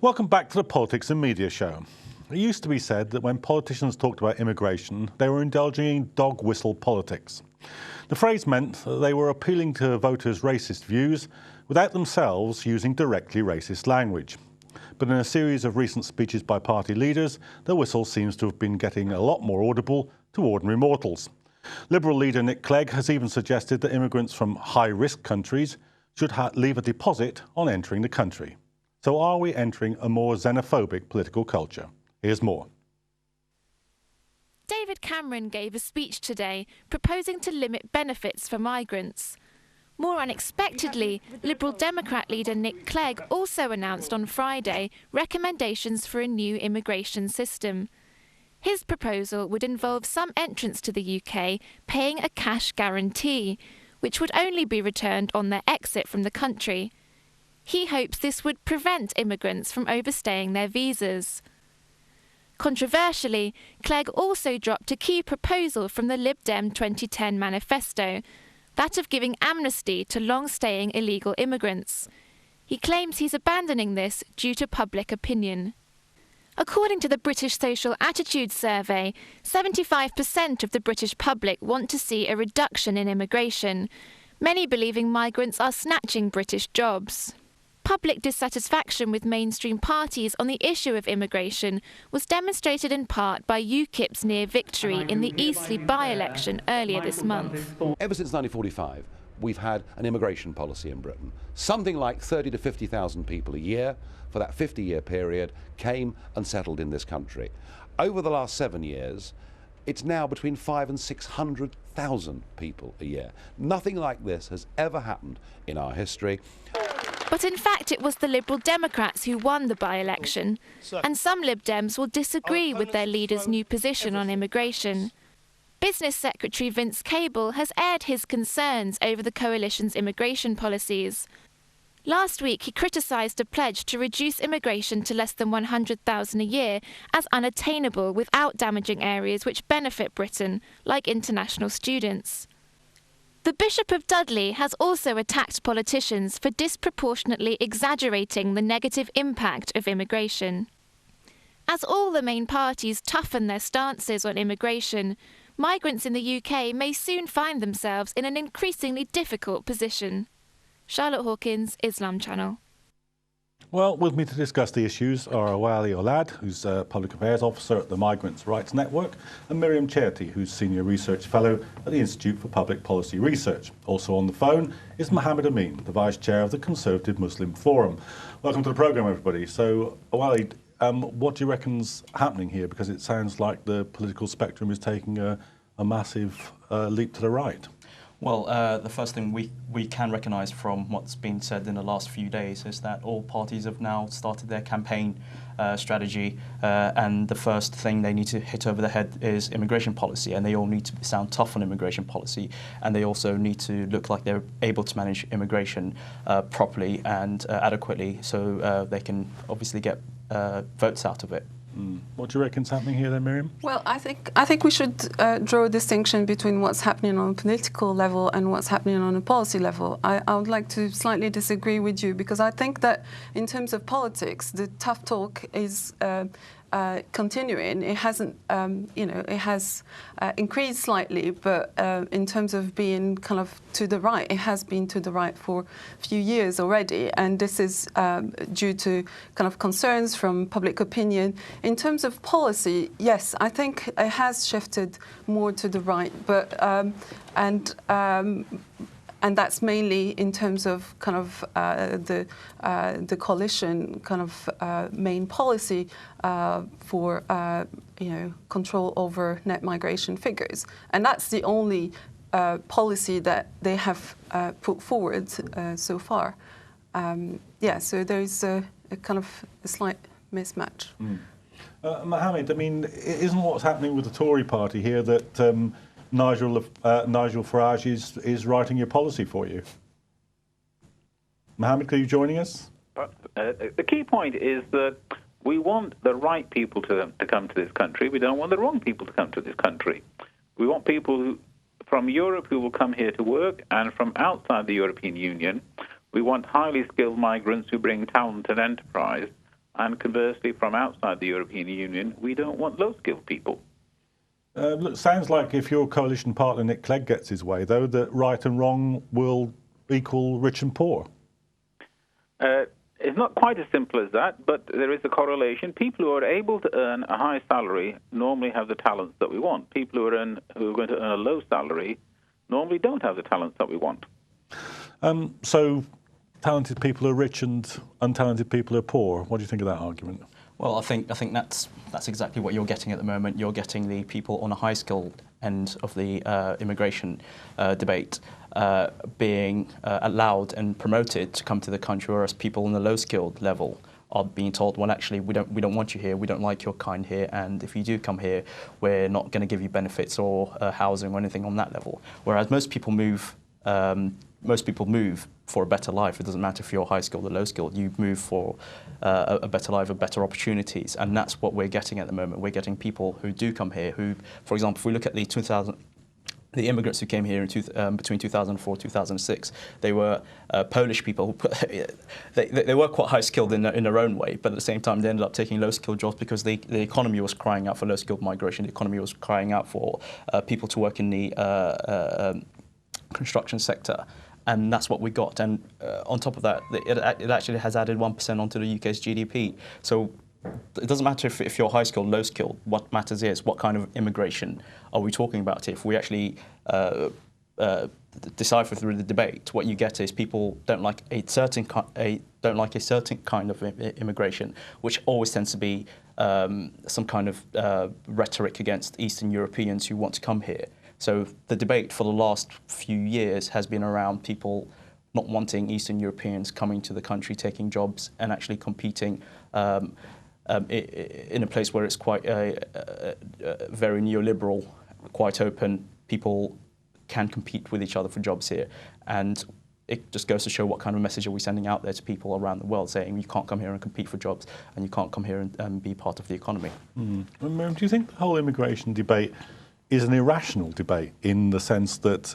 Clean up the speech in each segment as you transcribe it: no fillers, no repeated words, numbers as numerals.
Welcome back to the Politics and Media Show. It used to be said that when politicians talked about immigration, they were indulging in dog whistle politics. The phrase meant that they were appealing to voters' racist views without themselves using directly racist language. But in a series of recent speeches by party leaders, the whistle seems to have been getting a lot more audible to ordinary mortals. Liberal leader Nick Clegg has even suggested that immigrants from high-risk countries should leave a deposit on entering the country. So are we entering a more xenophobic political culture? Here's more. David Cameron gave a speech today proposing to limit benefits for migrants. More unexpectedly, Liberal Democrat leader Nick Clegg also announced on Friday recommendations for a new immigration system. His proposal would involve some entrants to the UK paying a cash guarantee, which would only be returned on their exit from the country. He hopes this would prevent immigrants from overstaying their visas. Controversially, Clegg also dropped a key proposal from the Lib Dem 2010 manifesto, that of giving amnesty to long-staying illegal immigrants. He claims he's abandoning this due to public opinion. According to the British Social Attitude Survey, 75% of the British public want to see a reduction in immigration, many believing migrants are snatching British jobs. Public dissatisfaction with mainstream parties on the issue of immigration was demonstrated in part by UKIP's near victory in the Eastleigh by-election earlier this month. Ever since 1945, we've had an immigration policy in Britain. Something like 30 to 50,000 people a year for that 50-year period came and settled in this country. Over the last 7 years, it's now between 500,000 and 600,000 people a year. Nothing like this has ever happened in our history. But in fact, it was the Liberal Democrats who won the by-election, and some Lib Dems will disagree with their leader's new position on immigration. Business Secretary Vince Cable has aired his concerns over the coalition's immigration policies. Last week, he criticised a pledge to reduce immigration to less than 100,000 a year as unattainable without damaging areas which benefit Britain, like international students. The Bishop of Dudley has also attacked politicians for disproportionately exaggerating the negative impact of immigration. As all the main parties toughen their stances on immigration, migrants in the UK may soon find themselves in an increasingly difficult position. Charlotte Hawkins, Islam Channel. Well, with me to discuss the issues are Awale Olad, who's a Public Affairs Officer at the Migrants' Rights Network, and Myriam Cherti, who's Senior Research Fellow at the Institute for Public Policy Research. Also on the phone is Mohammed Amin, the Vice Chair of the Conservative Muslim Forum. Welcome to the programme, everybody. So, Awale, what do you reckon's happening here? Because it sounds like the political spectrum is taking a massive leap to the right. Well, the first thing we can recognise from what's been said in the last few days is that all parties have now started their campaign strategy, and the first thing they need to hit over the head is immigration policy, and they all need to sound tough on immigration policy, and they also need to look like they're able to manage immigration properly and adequately, so they can obviously get votes out of it. What do you reckon's happening here then, Myriam? Well, I think we should draw a distinction between what's happening on a political level and what's happening on a policy level. I would like to slightly disagree with you, because I think that in terms of politics, the tough talk is continuing. It hasn't, it has increased slightly, but in terms of being kind of to the right, it has been to the right for a few years already, and this is due to kind of concerns from public opinion. In terms of policy, yes, I think it has shifted more to the right, but and that's mainly in terms of kind of the coalition kind of main policy for control over net migration figures, and that's the only policy that they have put forward so far. So there's a kind of a slight mismatch. Mohammed, I mean, isn't what's happening with the Tory party here that Nigel Farage is writing your policy for you? Mohammed, are you joining us? The key point is that we want the right people to come to this country. We don't want the wrong people to come to this country. We want people from Europe who will come here to work, and from outside the European Union, we want highly skilled migrants who bring talent and enterprise And conversely, from outside the European Union, we don't want low-skilled people. Look, sounds like if your coalition partner Nick Clegg gets his way, though, that right and wrong will equal rich and poor. It's not quite as simple as that, but there is a correlation. People who are able to earn a high salary normally have the talents that we want. People who are going to earn a low salary normally don't have the talents that we want. So talented people are rich and untalented people are poor. What do you think of that argument? Well, I think that's exactly what you're getting at the moment. You're getting the people on a high-skilled end of the immigration debate being allowed and promoted to come to the country, whereas people on the low-skilled level are being told, well, actually, we don't want you here, we don't like your kind here, and if you do come here, we're not going to give you benefits or housing or anything on that level. Whereas most people move for a better life. It doesn't matter if you're high skilled or low skilled. You move for a better life, better opportunities, and that's what we're getting at the moment. We're getting people who do come here. Who, for example, if we look at the immigrants who came here in between 2004 and 2006, they were Polish people. They were quite high skilled in their own way, but at the same time they ended up taking low skilled jobs because the economy was crying out for low skilled migration. The economy was crying out for people to work in the construction sector. And that's what we got. And on top of that, it actually has added 1% onto the UK's GDP. So it doesn't matter if you're high skilled, low skilled. What matters is what kind of immigration are we talking about? If we actually decipher through the debate, what you get is people don't like a certain kind of immigration, which always tends to be some kind of rhetoric against Eastern Europeans who want to come here. So the debate for the last few years has been around people not wanting Eastern Europeans coming to the country, taking jobs and actually competing in a place where it's quite very neoliberal, quite open. People can compete with each other for jobs here. And it just goes to show what kind of message are we sending out there to people around the world, saying you can't come here and compete for jobs and you can't come here and be part of the economy. Myriam, do you think the whole immigration debate is an irrational debate in the sense that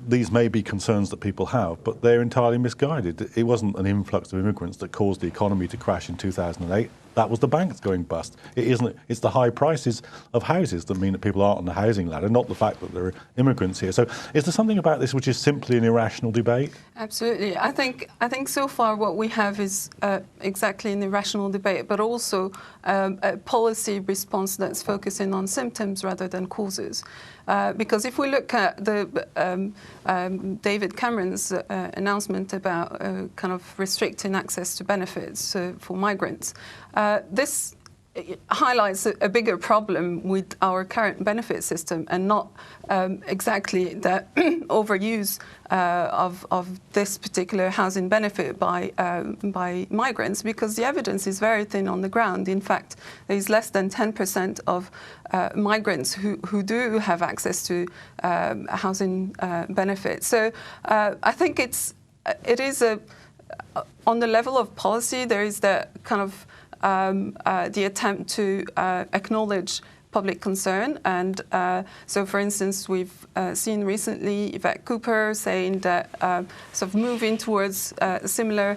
these may be concerns that people have, but they're entirely misguided? It wasn't an influx of immigrants that caused the economy to crash in 2008. That was the banks going bust. It's the high prices of houses that mean that people aren't on the housing ladder, not the fact that there are immigrants here. So is there something about this which is simply an irrational debate? Absolutely. I think so far what we have is exactly an irrational debate, but also a policy response that's focusing on symptoms rather than causes. Because if we look at David Cameron's announcement about kind of restricting access to benefits for migrants, this highlights a bigger problem with our current benefit system and not exactly the overuse of this particular housing benefit by migrants, because the evidence is very thin on the ground. In fact, there is less than 10% of migrants who do have access to housing benefits. So I think it is on the level of policy, there is the kind of the attempt to acknowledge public concern. And so, for instance, we've seen recently Yvette Cooper saying that sort of moving towards a similar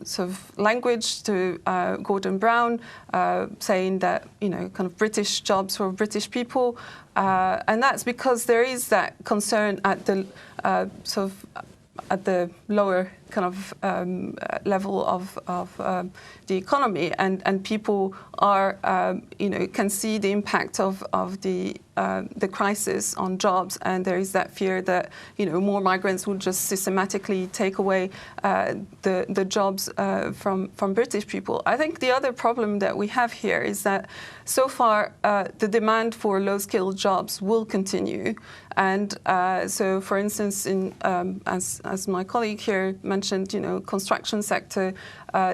sort of language to Gordon Brown, saying that, kind of British jobs for British people. And that's because there is that concern at the sort of at the lower kind of level of the economy, and people are can see the impact of the crisis on jobs, and there is that fear that more migrants will just systematically take away the jobs from British people. I think the other problem that we have here is that so far the demand for low-skilled jobs will continue, and so for instance, as my colleague here mentioned, construction sector,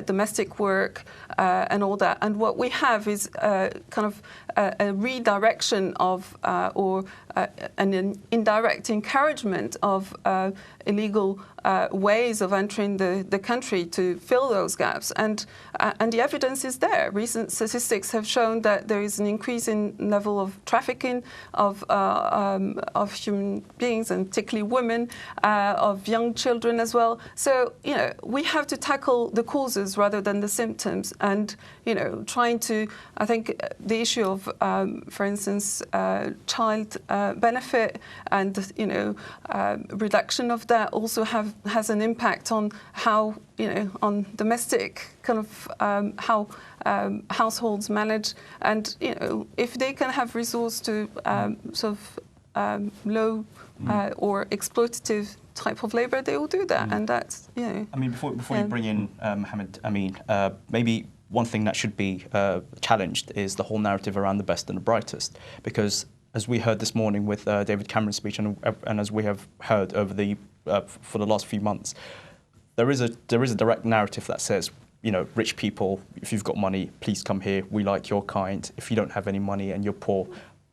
domestic work, and all that. And what we have is kind of a redirection of or an indirect encouragement of illegal ways of entering the country to fill those gaps. And the evidence is there. Recent statistics have shown that there is an increasing level of trafficking of human beings, and particularly women, of young children as well. So, you know, we have to tackle the causes rather than the symptoms. And, you know, trying to, I think the issue of, for instance, child benefit and, you know, reduction of that also has an impact on how, you know, on domestic kind of how households manage. And, you know, if they can have resource to sort of low or exploitative type of labour, they will do that. And that's, you know. I mean, before you bring in Mohammed, Amin, maybe one thing that should be challenged is the whole narrative around the best and the brightest, because as we heard this morning with David Cameron's speech, and as we have heard over the for the last few months, there is a direct narrative that says, you know, rich people, if you've got money, please come here. We like your kind. If you don't have any money and you're poor,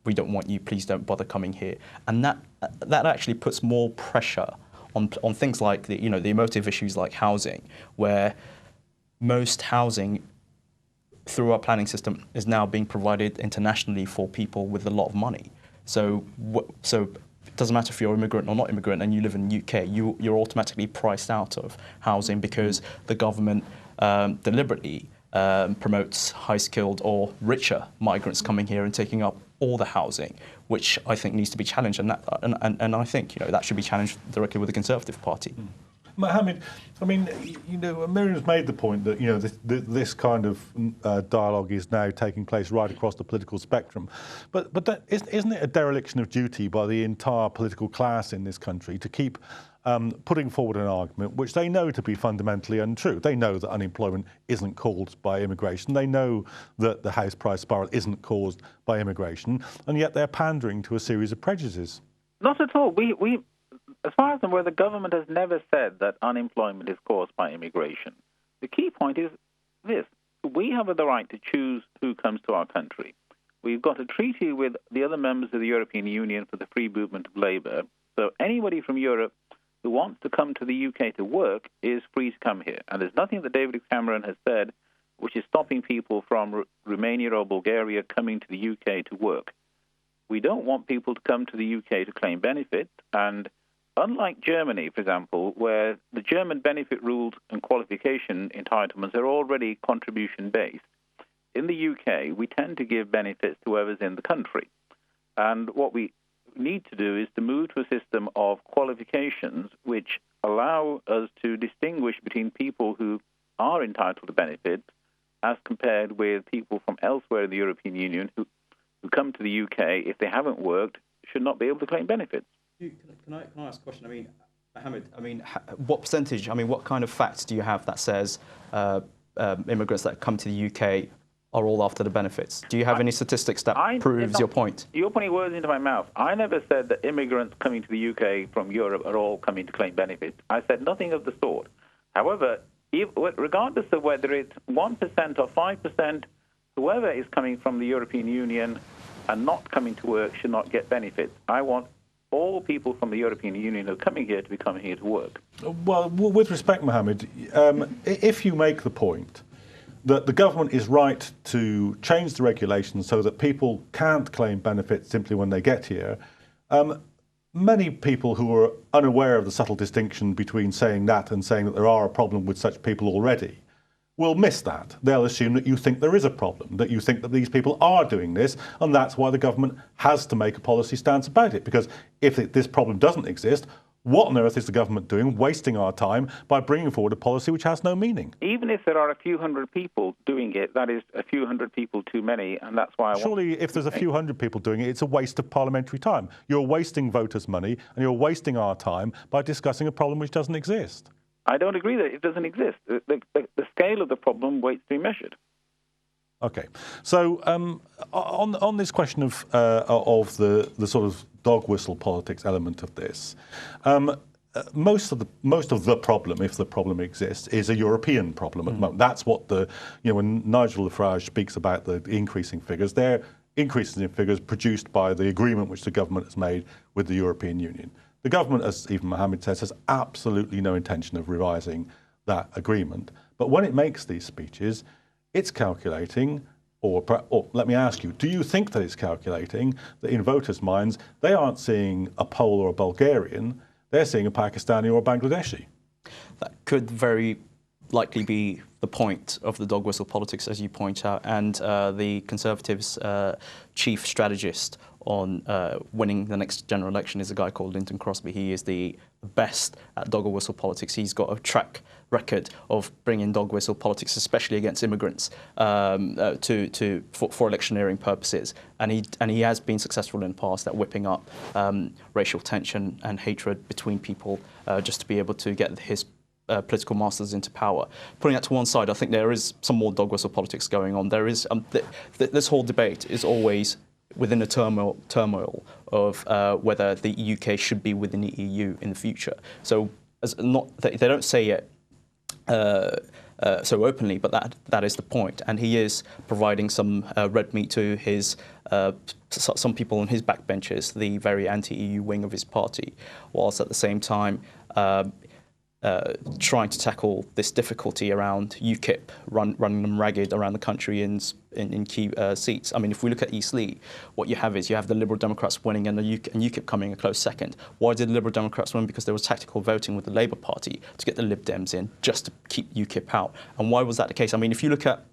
we don't want you. Please don't bother coming here. And that actually puts more pressure on things like the emotive issues like housing, where most housing through our planning system is now being provided internationally for people with a lot of money. So it doesn't matter if you're immigrant or not immigrant and you live in the UK, you're automatically priced out of housing because the government deliberately promotes high-skilled or richer migrants coming here and taking up all the housing, which I think needs to be challenged, and I think, you know, that should be challenged directly with the Conservative Party. Mohammed, I mean, you know, Myriam's made the point that, you know, this kind of dialogue is now taking place right across the political spectrum. But that, isn't it a dereliction of duty by the entire political class in this country to keep putting forward an argument which they know to be fundamentally untrue? They know that unemployment isn't caused by immigration. They know that the house price spiral isn't caused by immigration, and yet they're pandering to a series of prejudices. Not at all. We as far as I'm aware, the government has never said that unemployment is caused by immigration. The key point is this. We have the right to choose who comes to our country. We've got a treaty with the other members of the European Union for the free movement of labour. So anybody from Europe who wants to come to the UK to work is free to come here. And there's nothing that David Cameron has said which is stopping people from Romania or Bulgaria coming to the UK to work. We don't want people to come to the UK to claim benefits, and unlike Germany, for example, where the German benefit rules and qualification entitlements are already contribution-based, in the UK, we tend to give benefits to whoever's in the country. And what we need to do is to move to a system of qualifications which allow us to distinguish between people who are entitled to benefits as compared with people from elsewhere in the European Union who come to the UK, if they haven't worked, should not be able to claim benefits. Can I ask a question? I mean, Mohammed, I mean, what percentage, I mean, what kind of facts do you have that says immigrants that come to the UK are all after the benefits? Do you have any statistics that proves your point? You're putting words into my mouth. I never said that immigrants coming to the UK from Europe are all coming to claim benefits. I said nothing of the sort. However, regardless of whether it's 1% or 5%, whoever is coming from the European Union and not coming to work should not get benefits. I want all people from the European Union who are coming here to be coming here to work. Well, with respect, Mohammed, if you make the point that the government is right to change the regulations so that people can't claim benefits simply when they get here, many people who are unaware of the subtle distinction between saying that and saying that there are a problem with such people already will miss that. They'll assume that you think there is a problem, that you think that these people are doing this, and that's why the government has to make a policy stance about it. Because if this problem doesn't exist, what on earth is the government doing, wasting our time by bringing forward a policy which has no meaning? Even if there are a few hundred people doing it, that is a few hundred people too many, and that's why Surely if there's a few hundred people doing it, it's a waste of parliamentary time. You're wasting voters' money, and you're wasting our time by discussing a problem which doesn't exist. I don't agree that it doesn't exist. The scale of the problem waits to be measured. Okay, so on this question of the sort of dog whistle politics element of this, most of the problem, if the problem exists, is a European problem at the moment. That's what when Nigel Farage speaks about the increasing figures, they're increases in figures produced by the agreement which the government has made with the European Union. The government, as even Mohammed says, has absolutely no intention of revising that agreement. But when it makes these speeches, it's calculating, or let me ask you, do you think that it's calculating that in voters' minds, they aren't seeing a Pole or a Bulgarian, they're seeing a Pakistani or a Bangladeshi? That could very likely be the point of the dog whistle politics, as you point out, and the Conservatives' chief strategist on winning the next general election is a guy called Lynton Crosby. He is the best at dog whistle politics. He's got a track record of bringing dog whistle politics, especially against immigrants, for electioneering purposes. And he has been successful in the past at whipping up racial tension and hatred between people just to be able to get his political masters into power. Putting that to one side, I think there is some more dog whistle politics going on. There is this whole debate is always within the turmoil of whether the UK should be within the EU in the future. So they don't say it so openly, but that is the point. And he is providing some red meat to his some people on his backbenchers, the very anti-EU wing of his party, whilst at the same time trying to tackle this difficulty around UKIP running them ragged around the country in key seats. I mean, if we look at East Leigh, what you have the Liberal Democrats winning and UKIP coming a close second. Why did the Liberal Democrats win? Because there was tactical voting with the Labour Party to get the Lib Dems in, just to keep UKIP out. And why was that the case? I mean, if you look at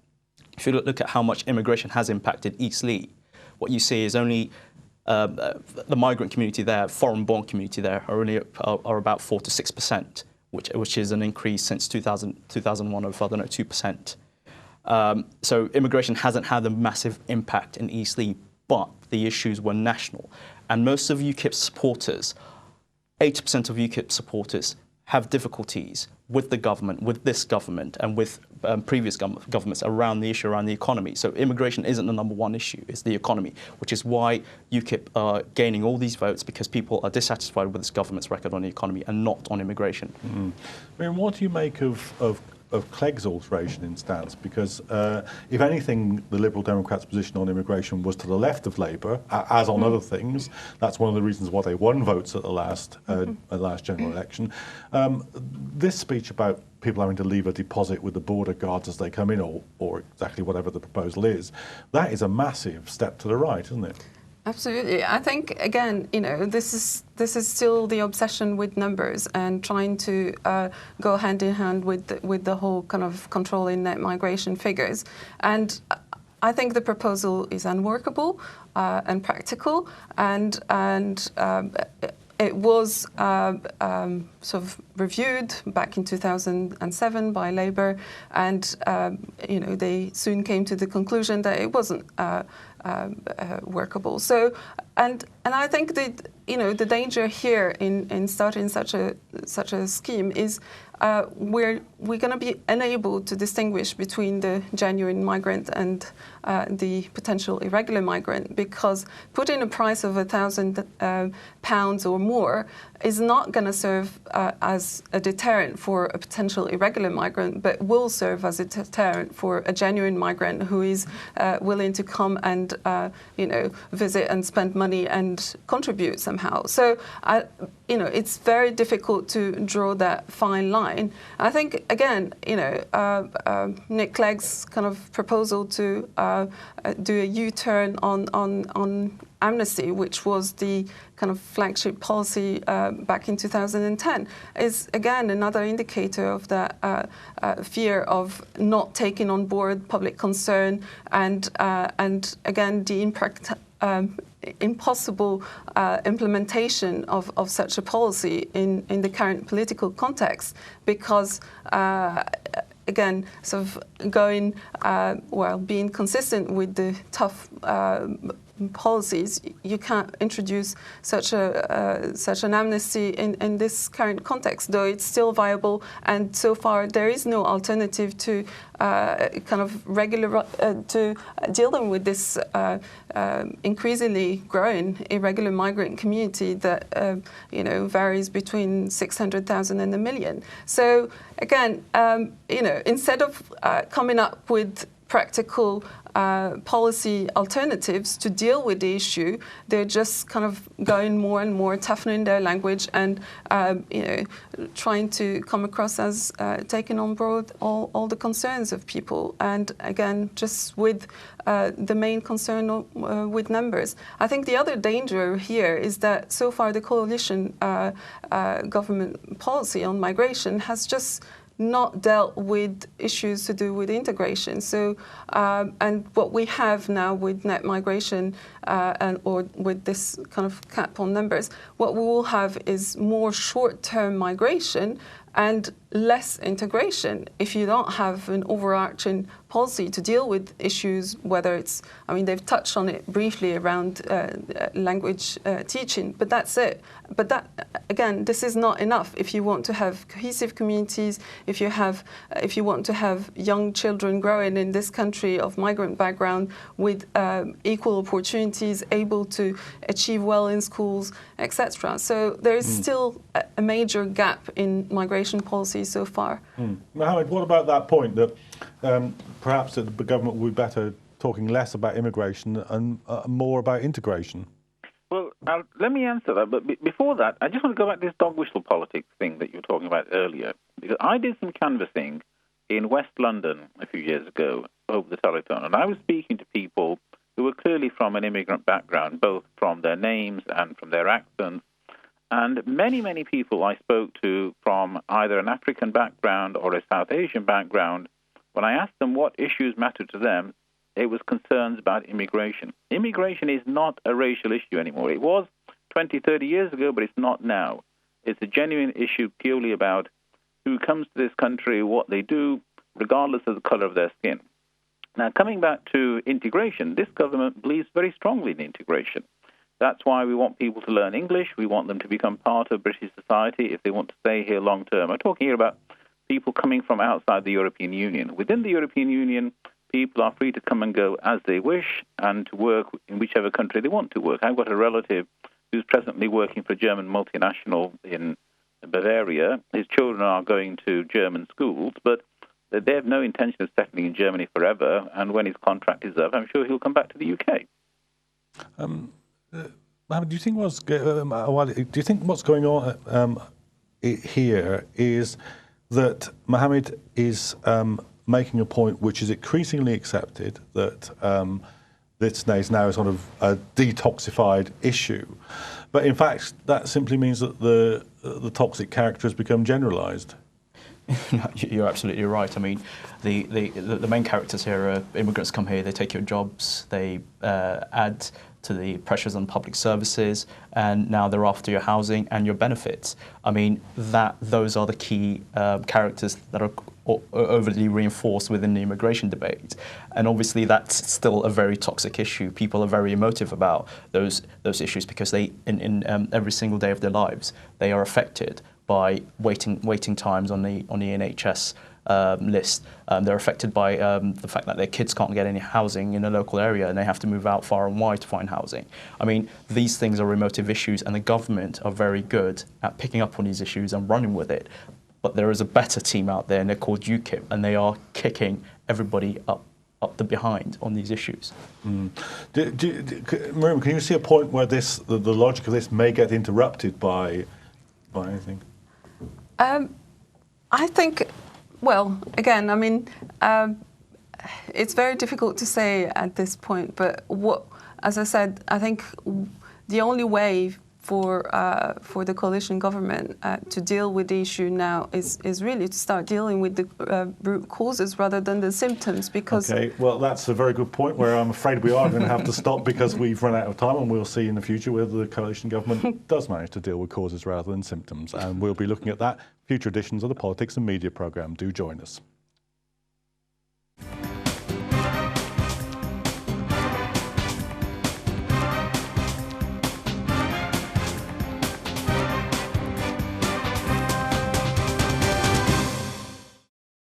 how much immigration has impacted East Leigh, what you see is only the migrant community there, foreign-born community there, are about 4 to 6%. Which is an increase since 2001 of, 2%. So immigration hasn't had a massive impact in East Leigh, but the issues were national. And most of UKIP's supporters, 80% of UKIP supporters, have difficulties with the government, with this government, and with previous governments around the issue around the economy. So immigration isn't the number one issue, it's the economy, which is why UKIP are gaining all these votes, because people are dissatisfied with this government's record on the economy and not on immigration. Mm. I mean, what do you make of Clegg's alteration in stance? Because if anything, the Liberal Democrats' position on immigration was to the left of Labour, as on other things. That's one of the reasons why they won votes at the last general election. This speech about people having to leave a deposit with the border guards as they come in, or exactly whatever the proposal is, that is a massive step to the right, isn't it? Absolutely. I think, again, this is still the obsession with numbers and trying to go hand in hand with the whole kind of controlling net migration figures. And I think the proposal is unworkable and practical, and it was sort of reviewed back in 2007 by Labour, and they soon came to the conclusion that it wasn't workable. So, and I think that the danger here in starting such a scheme is we're going to be unable to distinguish between the genuine migrant and the potential irregular migrant, because putting a price of £1,000 or more is not going to serve as a deterrent for a potential irregular migrant, but will serve as a deterrent for a genuine migrant who is willing to come and visit and spend money and contribute somehow. So it's very difficult to draw that fine line. I think, again, Nick Clegg's kind of proposal to do a U-turn on amnesty, which was the kind of flagship policy back in 2010, is again another indicator of that fear of not taking on board public concern, and again the impossible implementation of such a policy in the current political context, because again, sort of going, being consistent with the tough policies, you can't introduce such an amnesty in this current context, though it's still viable. And so far, there is no alternative to kind of regular to dealing with this increasingly growing irregular migrant community that varies between 600,000 and 1 million. So again, instead of coming up with practical policy alternatives to deal with the issue. They're just kind of going more and more, toughening their language and trying to come across as taking on board all the concerns of people. And again, just with the main concern with numbers. I think the other danger here is that so far the coalition government policy on migration has just not dealt with issues to do with integration. So, and what we have now with net migration or with this kind of cap on numbers, what we will have is more short-term migration and less integration if you don't have an overarching policy to deal with issues, whether it's, I mean, they've touched on it briefly around language teaching, but that's it. But that, again, this is not enough if you want to have cohesive communities, if you want to have young children growing in this country of migrant background with equal opportunities, able to achieve well in schools, etc. So there is still a major gap in migration policy so far. Mohammed, what about that point that perhaps the government would be better talking less about immigration and more about integration? Well, let me answer that. But before that, I just want to go back to this dog whistle politics thing that you were talking about earlier. Because I did some canvassing in West London a few years ago over the telephone, and I was speaking to people who were clearly from an immigrant background, both from their names and from their accents. And many, many people I spoke to from either an African background or a South Asian background, when I asked them what issues mattered to them, it was concerns about immigration. Immigration is not a racial issue anymore. It was 20, 30 years ago, but it's not now. It's a genuine issue purely about who comes to this country, what they do, regardless of the color of their skin. Now, coming back to integration, this government believes very strongly in integration. That's why we want people to learn English. We want them to become part of British society if they want to stay here long term. I'm talking here about people coming from outside the European Union. Within the European Union, people are free to come and go as they wish and to work in whichever country they want to work. I've got a relative who's presently working for a German multinational in Bavaria. His children are going to German schools, but they have no intention of settling in Germany forever. And when his contract is up, I'm sure he'll come back to the UK. Mohammed, do you think what's going on here is that Mohammed is making a point which is increasingly accepted, that this is now sort of a detoxified issue, but in fact that simply means that the toxic character has become generalised? No, you're absolutely right. I mean, the main characters here are immigrants come here, they take your jobs, they add to the pressures on public services, and now they're after your housing and your benefits. I mean, those are the key characters that are overly reinforced within the immigration debate. And obviously that's still a very toxic issue. People are very emotive about those issues because they, in every single day of their lives, they are affected by waiting times on the NHS list. They're affected by the fact that their kids can't get any housing in a local area and they have to move out far and wide to find housing. I mean, these things are emotive issues, and the government are very good at picking up on these issues and running with it. But there is a better team out there, and they're called UKIP, and they are kicking everybody up the behind on these issues. Myriam, can you see a point where the logic of this may get interrupted by anything? I think, well, again, I mean, it's very difficult to say at this point, but as I said, I think the only way for the coalition government to deal with the issue now is really to start dealing with the root causes rather than the symptoms. Because okay, well, that's a very good point where I'm afraid we are going to have to stop because we've run out of time, and we'll see in the future whether the coalition government does manage to deal with causes rather than symptoms. And we'll be looking at that future editions of the Politics and Media programme. Do join us.